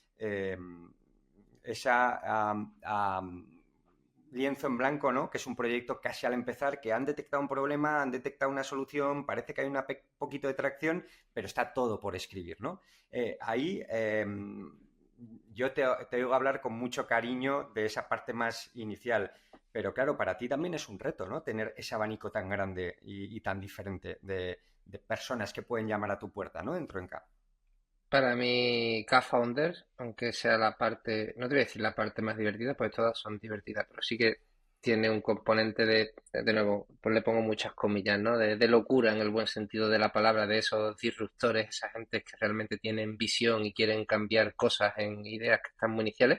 esa lienzo en blanco, ¿no? Que es un proyecto casi al empezar, que han detectado un problema, han detectado una solución, parece que hay un poquito de tracción, pero está todo por escribir, ¿no? Ahí yo te oigo hablar con mucho cariño de esa parte más inicial, pero claro, para ti también es un reto, ¿no? Tener ese abanico tan grande y tan diferente de personas que pueden llamar a tu puerta, ¿no? Dentro en K. Para mí, K-Founder, aunque sea la parte, no te voy a decir la parte más divertida, pues todas son divertidas, pero sí que tiene un componente de nuevo, pues le pongo muchas comillas, ¿no? De locura en el buen sentido de la palabra, de esos disruptores, esa gente que realmente tienen visión y quieren cambiar cosas en ideas que están muy iniciales,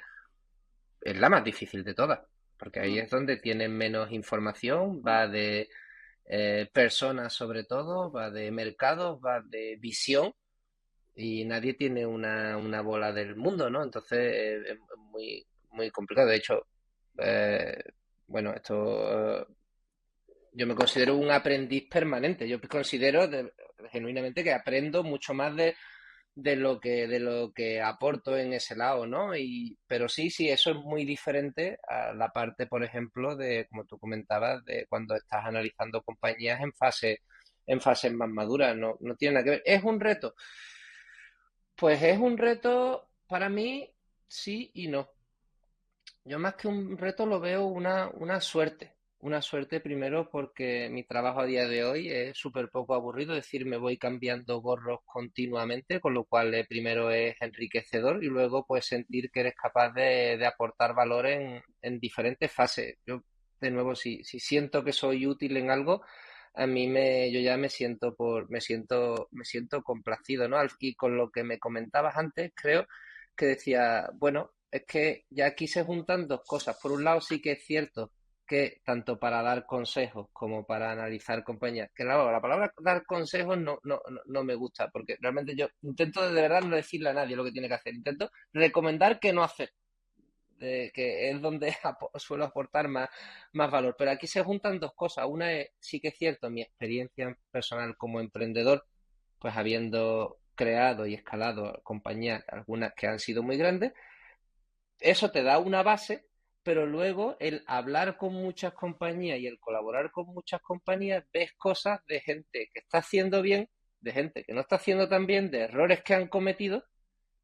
es la más difícil de todas, porque ahí Mm. es donde tienen menos información, va de personas sobre todo, va de mercados, va de visión y nadie tiene una bola del mundo, ¿no? Entonces es muy, muy complicado. De hecho, eh, bueno, esto yo me considero un aprendiz permanente. Yo considero, genuinamente que aprendo mucho más de lo que aporto en ese lado, ¿no? Pero sí, eso es muy diferente a la parte, por ejemplo, de, como tú comentabas, de cuando estás analizando compañías en fases más maduras, no tiene nada que ver. ¿Es un reto? Pues es un reto para mí, sí y no. Yo más que un reto lo veo una suerte. Una suerte primero porque mi trabajo a día de hoy es súper poco aburrido, es decir, me voy cambiando gorros continuamente, con lo cual primero es enriquecedor y luego pues sentir que eres capaz de aportar valor en diferentes fases. Yo, de nuevo, si siento que soy útil en algo, yo ya me siento complacido, ¿no? Y con lo que me comentabas antes, creo que decía, bueno, es que ya aquí se juntan dos cosas. Por un lado, sí que es cierto que tanto para dar consejos como para analizar compañías, que claro, la palabra dar consejos no me gusta, porque realmente yo intento de verdad no decirle a nadie lo que tiene que hacer, intento recomendar que no hacer, que es donde suelo aportar más valor. Pero aquí se juntan dos cosas. Una es, sí que es cierto, mi experiencia personal como emprendedor, pues habiendo creado y escalado compañías, algunas que han sido muy grandes, eso te da una base, pero luego el hablar con muchas compañías y el colaborar con muchas compañías, ves cosas de gente que está haciendo bien, de gente que no está haciendo tan bien, de errores que han cometido,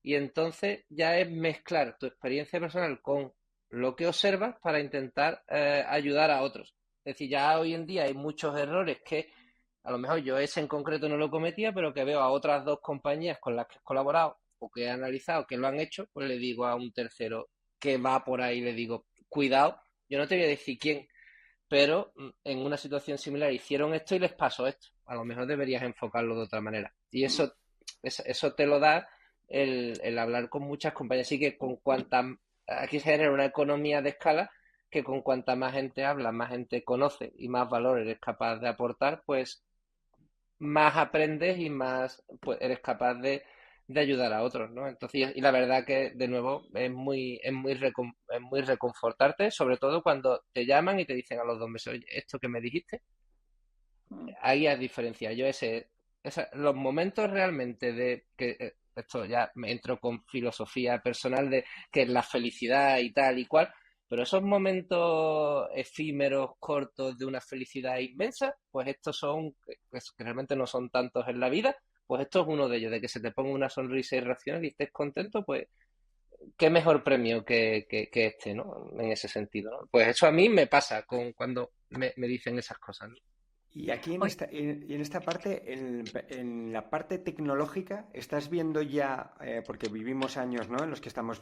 y entonces ya es mezclar tu experiencia personal con lo que observas para intentar ayudar a otros. Es decir, ya hoy en día hay muchos errores que a lo mejor yo ese en concreto no lo cometía, pero que veo a otras dos compañías con las que he colaborado o que he analizado que lo han hecho, pues le digo a un tercero que va por ahí, le digo, cuidado, yo no te voy a decir quién, pero en una situación similar hicieron esto y les pasó esto. A lo mejor deberías enfocarlo de otra manera. Y eso te lo da el hablar con muchas compañías. Así que aquí se genera una economía de escala que con cuanta más gente habla, más gente conoce y más valor eres capaz de aportar, pues más aprendes y más pues, eres capaz de ayudar a otros, ¿no? Entonces, y la verdad que, de nuevo, es muy reconfortarte, sobre todo cuando te llaman y te dicen a los 2 meses, oye, esto que me dijiste, ahí hay diferencia. Los momentos realmente de que esto ya me entro con filosofía personal de que es la felicidad y tal y cual, pero esos momentos efímeros, cortos de una felicidad inmensa, pues estos que realmente no son tantos en la vida, pues esto es uno de ellos, de que se te ponga una sonrisa irracional y estés contento, pues qué mejor premio que este, ¿no? En ese sentido, ¿no? Pues eso a mí me pasa cuando me dicen esas cosas, ¿no? Y aquí Oye, en esta parte, en la parte tecnológica, estás viendo ya, porque vivimos años, ¿no?, en los que estamos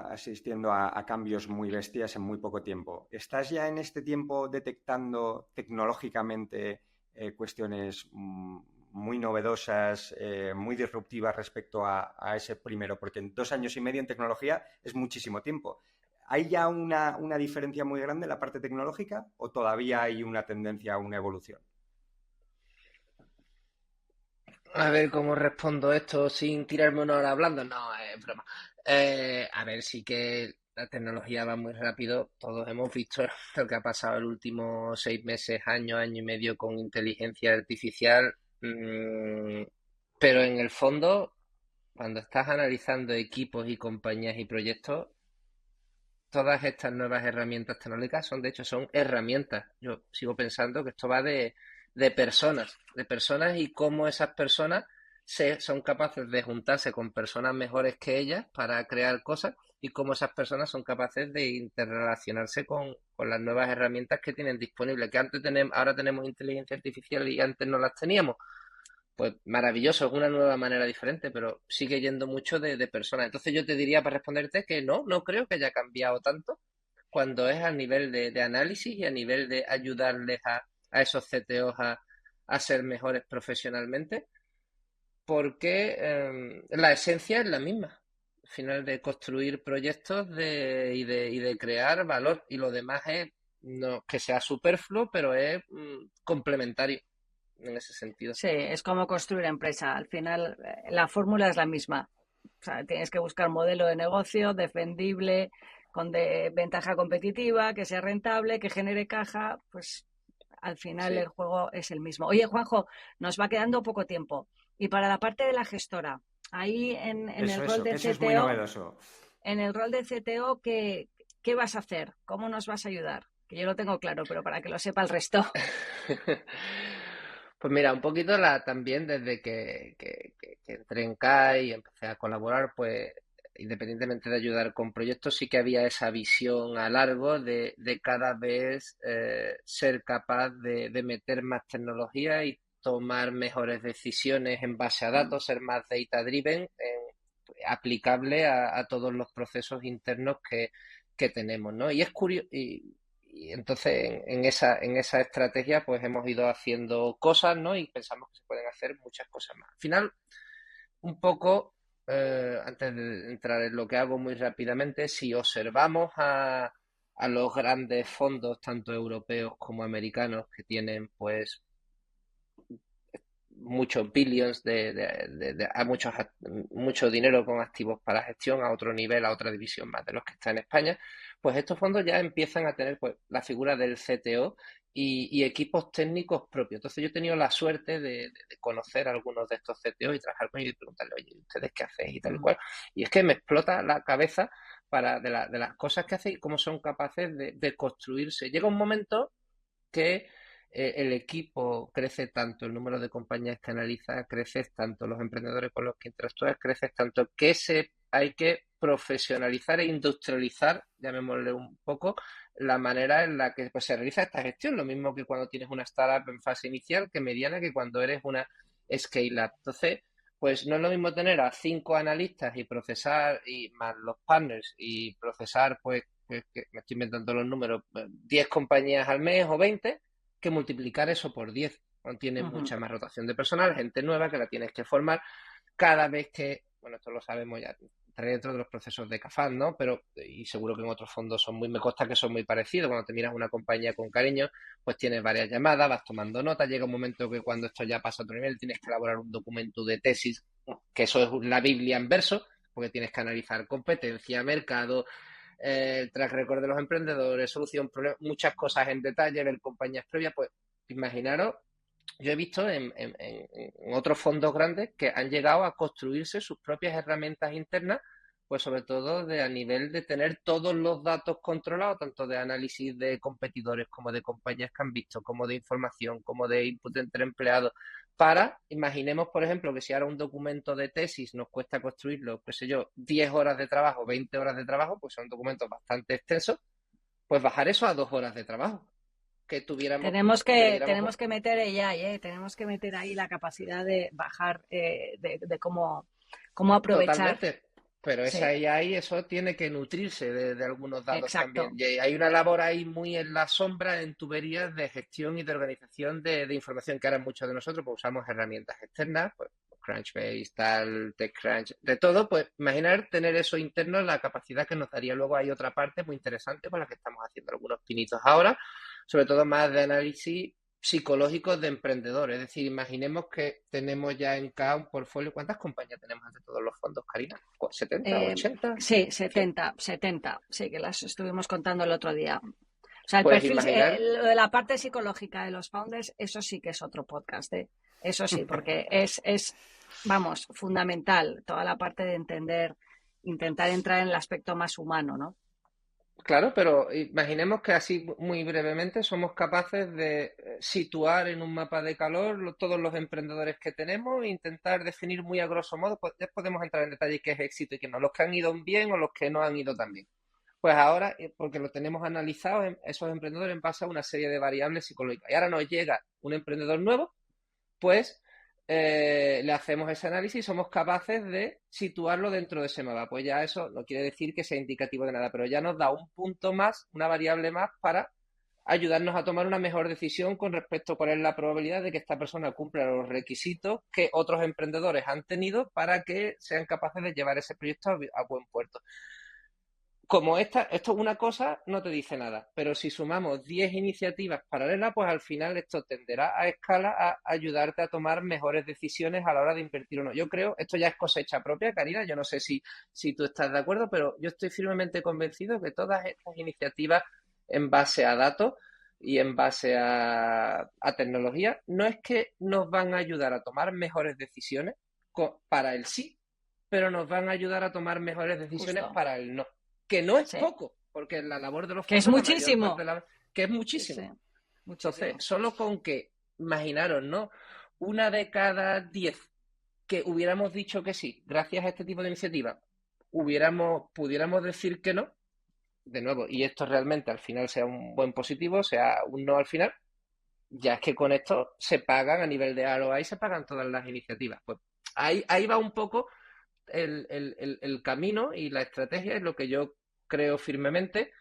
asistiendo a cambios muy bestias en muy poco tiempo. ¿Estás ya en este tiempo detectando tecnológicamente cuestiones muy novedosas, muy disruptivas respecto a ese primero? Porque en 2 años y medio en tecnología es muchísimo tiempo. ¿Hay ya una diferencia muy grande en la parte tecnológica o todavía hay una tendencia a una evolución? A ver cómo respondo esto sin tirarme una hora hablando. No, es broma. A ver, sí que la tecnología va muy rápido. Todos hemos visto lo que ha pasado el último 6 meses, año y medio con inteligencia artificial. Pero en el fondo, cuando estás analizando equipos y compañías y proyectos, todas estas nuevas herramientas tecnológicas son herramientas. Yo sigo pensando que esto va de personas y cómo esas personas son capaces de juntarse con personas mejores que ellas para crear cosas y cómo esas personas son capaces de interrelacionarse con las nuevas herramientas que tienen disponibles, que ahora tenemos inteligencia artificial y antes no las teníamos. Pues maravilloso, es una nueva manera diferente, pero sigue yendo mucho de personas. Entonces yo te diría para responderte que no creo que haya cambiado tanto cuando es a nivel de análisis y a nivel de ayudarles a esos CTOs a ser mejores profesionalmente, porque la esencia es la misma. Al final de construir proyectos y de crear valor. Y lo demás es no que sea superfluo, pero es complementario en ese sentido. sí, es como construir empresa. Al final, la fórmula es la misma. O sea, tienes que buscar un modelo de negocio defendible, con ventaja competitiva, que sea rentable, que genere caja. Pues al final Sí. el juego es el mismo. Oye, Juanjo, nos va quedando poco tiempo. Y para la parte de la gestora, ahí en el rol de Eso es muy CTO, novedoso. en el rol de CTO, ¿qué vas a hacer? ¿Cómo nos vas a ayudar? Que yo lo tengo claro, pero para que lo sepa el resto. Pues mira, un poquito también desde que entré en CAI y empecé a colaborar, pues independientemente de ayudar con proyectos, sí que había esa visión a largo de cada vez ser capaz de meter más tecnología y tomar mejores decisiones en base a datos, ser más data driven, aplicable a todos los procesos internos que tenemos, ¿no? Y es curioso, y entonces en esa estrategia pues hemos ido haciendo cosas, ¿no? Y pensamos que se pueden hacer muchas cosas más. Al final, un poco, antes de entrar en lo que hago muy rápidamente, si observamos a los grandes fondos, tanto europeos como americanos, que tienen pues muchos billions a mucho dinero con activos para gestión a otro nivel, a otra división más de los que está en España, pues estos fondos ya empiezan a tener pues la figura del CTO y equipos técnicos propios. Entonces yo he tenido la suerte de conocer a algunos de estos CTOs y trabajar con ellos y preguntarle, oye, ¿ustedes qué hacéis? Y tal y cual. Y es que me explota la cabeza de las cosas que hacen y cómo son capaces de construirse. Llega un momento que el equipo crece tanto, el número de compañías que analiza crece tanto, los emprendedores con los que interactúas crece tanto, que hay que profesionalizar e industrializar, llamémosle un poco, la manera en la que pues, se realiza esta gestión. Lo mismo que cuando tienes una startup en fase inicial, que mediana, que cuando eres una scale-up. Entonces, pues no es lo mismo tener a 5 analistas y procesar, y más los partners, y procesar, pues, que me estoy inventando los números, 10 compañías al mes o 20, que multiplicar eso por 10. Tienes mucha más rotación de personal, gente nueva que la tienes que formar cada vez que, bueno, esto lo sabemos ya, trae dentro de los procesos de CAFAD, ¿no? Pero, y seguro que en otros fondos me consta que son muy parecidos. Cuando te miras una compañía con cariño, pues tienes varias llamadas, vas tomando notas, llega un momento que cuando esto ya pasa a otro nivel, tienes que elaborar un documento de tesis, que eso es la Biblia en verso, porque tienes que analizar competencia, mercado, el track record de los emprendedores, solución, problemas, muchas cosas en detalle, ver compañías previas, pues imaginaros, yo he visto en otros fondos grandes que han llegado a construirse sus propias herramientas internas, pues sobre todo a nivel de tener todos los datos controlados, tanto de análisis de competidores como de compañías que han visto, como de información, como de input entre empleados, imaginemos, por ejemplo, que si ahora un documento de tesis nos cuesta construirlo, qué sé yo, 10 horas de trabajo, 20 horas de trabajo, pues son documentos bastante extensos, pues bajar eso a 2 horas de trabajo, que Tenemos que meter AI, tenemos que meter ahí la capacidad de bajar, de cómo aprovechar. Totalmente. Pero esa Sí, AI, eso tiene que nutrirse de algunos datos también. exacto. Y hay una labor ahí muy en la sombra, en tuberías de gestión y de organización de información que ahora muchos de nosotros pues, usamos herramientas externas, pues Crunchbase, tal, TechCrunch, de todo. Pues imaginar tener eso interno, la capacidad que nos daría. Luego hay otra parte muy interesante con la que estamos haciendo algunos pinitos ahora, sobre todo más de análisis psicológicos de emprendedores. Es decir, imaginemos que tenemos ya en CA un portfolio. ¿Cuántas compañías tenemos ante todos los fondos, Karina? ¿70, Eh, 80, sí, 100? 70, sí, que las estuvimos contando el otro día. O sea, el Pues perfil, imaginar, lo de la parte psicológica de los founders, eso sí que es otro podcast, ¿eh? Eso sí, porque vamos, fundamental toda la parte de entender, intentar entrar en el aspecto más humano, ¿no? claro, pero imaginemos que así muy brevemente somos capaces de situar en un mapa de calor todos los emprendedores que tenemos e intentar definir muy a grosso modo, pues ya podemos entrar en detalle qué es éxito y qué no, los que han ido bien o los que no han ido tan bien. Pues ahora, porque lo tenemos analizado, esos emprendedores en base a una serie de variables psicológicas. Y ahora nos llega un emprendedor nuevo, pues le hacemos ese análisis y somos capaces de situarlo dentro de ese mapa. Pues ya eso no quiere decir que sea indicativo de nada, pero ya nos da un punto más, una variable más para ayudarnos a tomar una mejor decisión con respecto a cuál es la probabilidad de que esta persona cumpla los requisitos que otros emprendedores han tenido para que sean capaces de llevar ese proyecto a buen puerto. Como esto una cosa no te dice nada, pero si sumamos 10 iniciativas paralelas, pues al final esto tenderá a escala a ayudarte a tomar mejores decisiones a la hora de invertir o no. Yo creo, esto ya es cosecha propia, Karina, yo no sé si tú estás de acuerdo, pero yo estoy firmemente convencido que todas estas iniciativas en base a datos y en base a tecnología, no es que nos van a ayudar a tomar mejores decisiones para el sí, pero nos van a ayudar a tomar mejores decisiones Justo. para el no. Que no es Sí. poco, porque la labor de los Que es fondos, la mayor muchísimo. parte de que es Sí, muchísimo. sí, muchísimo. Entonces, solo con que, imaginaros, ¿no? Una de cada 10 que hubiéramos dicho que sí, gracias a este tipo de iniciativa, pudiéramos decir que no, de nuevo, y esto realmente al final sea un buen positivo, sea un no al final, ya es que con esto se pagan a nivel de ROI, se pagan todas las iniciativas. Pues ahí va un poco el camino y la estrategia, es lo que yo creo firmemente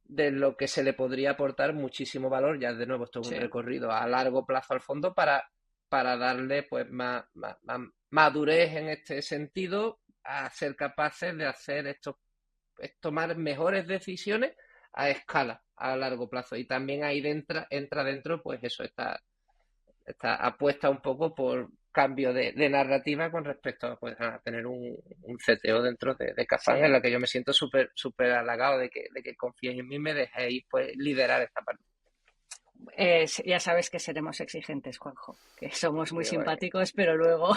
de lo que se le podría aportar muchísimo valor. Ya de nuevo, esto es un Sí. recorrido a largo plazo al fondo para darle pues más madurez en este sentido, a ser capaces de hacer tomar mejores decisiones a escala, a largo plazo. Y también ahí entra dentro, pues eso, esta apuesta un poco por cambio de narrativa con respecto a, pues, a tener un CTO dentro de Cafán, Sí. en la que yo me siento súper halagado de que confíen en mí y me dejéis pues liderar esta parte. Ya sabes que seremos exigentes, Juanjo, que somos muy Yo, simpáticos, pero luego...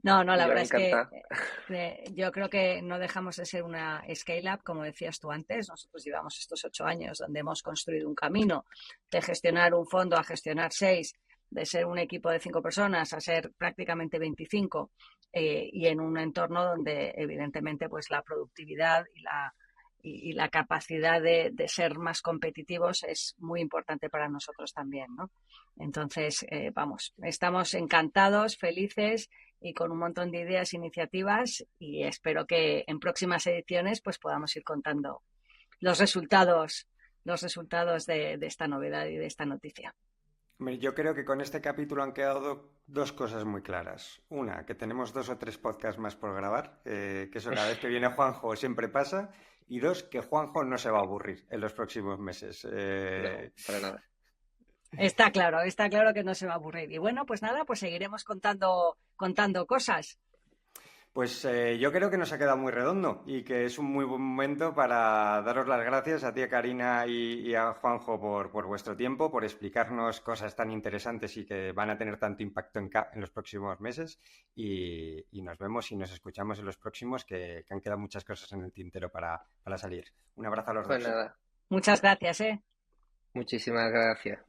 No, la yo verdad es que encantado. yo creo que no dejamos de ser una scale-up, como decías tú antes. Nosotros llevamos estos 8 años donde hemos construido un camino de gestionar un fondo a gestionar 6, de ser un equipo de 5 personas a ser prácticamente 25, y en un entorno donde evidentemente pues la productividad y la capacidad de ser más competitivos es muy importante para nosotros también, ¿no? Entonces, vamos, estamos encantados, felices y con un montón de ideas, iniciativas, y espero que en próximas ediciones pues podamos ir contando los resultados, de esta novedad y de esta noticia. Hombre, yo creo que con este capítulo han quedado dos cosas muy claras. Una, que tenemos 2 o 3 podcasts más por grabar, que eso cada vez que viene Juanjo siempre pasa. Y dos, que Juanjo no se va a aburrir en los próximos meses. No, para nada. Está claro que no se va a aburrir. Y bueno, pues nada, pues seguiremos contando cosas. Pues yo creo que nos ha quedado muy redondo y que es un muy buen momento para daros las gracias a ti, a Karina y a Juanjo por vuestro tiempo, por explicarnos cosas tan interesantes y que van a tener tanto impacto en los próximos meses. Y nos vemos y nos escuchamos en los próximos, que han quedado muchas cosas en el tintero para salir. Un abrazo a los Pues dos. nada, Muchas gracias, ¿eh? muchísimas gracias.